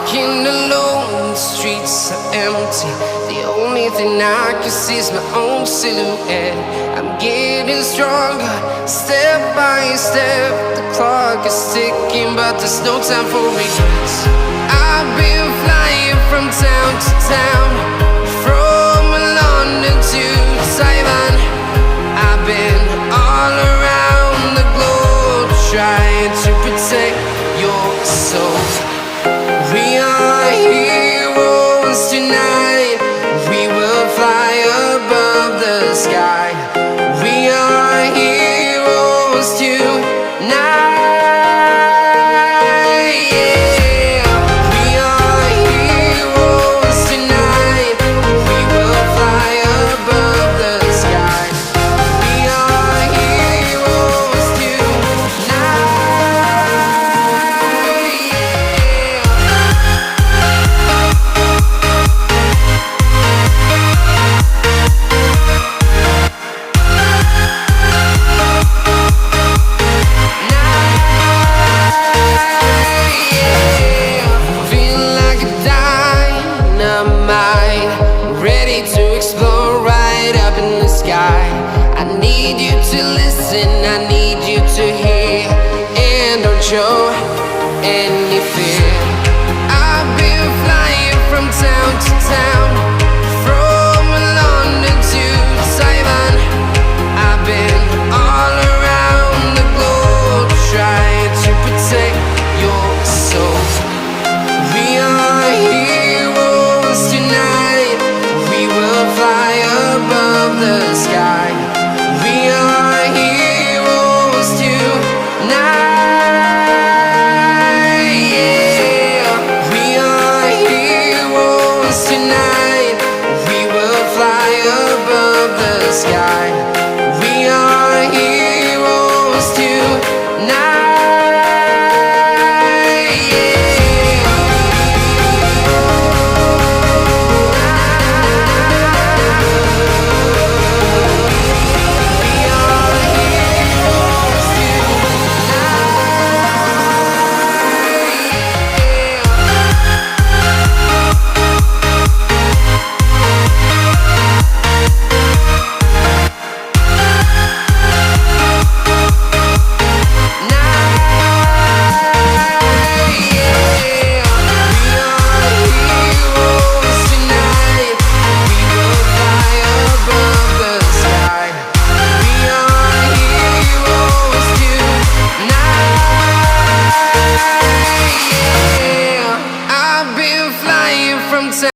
walking alone, the streets are empty. The only thing I can see is my own silhouette. I'm getting stronger, step by step. The clock is ticking, but there's no time for regrets. I've been flying from town to town, from London to Taiwan. I've been all around the globe, trying to protect your soul. We are heroes tonight. We will fly above the sky. We are heroes tonight. Yeah. We are heroes tonight. We will fly above the sky. We are heroes tonight. Ready to explore right up in the sky. I need you to listen, I need you to hear, and don't show any fear. I've been flying from town to town.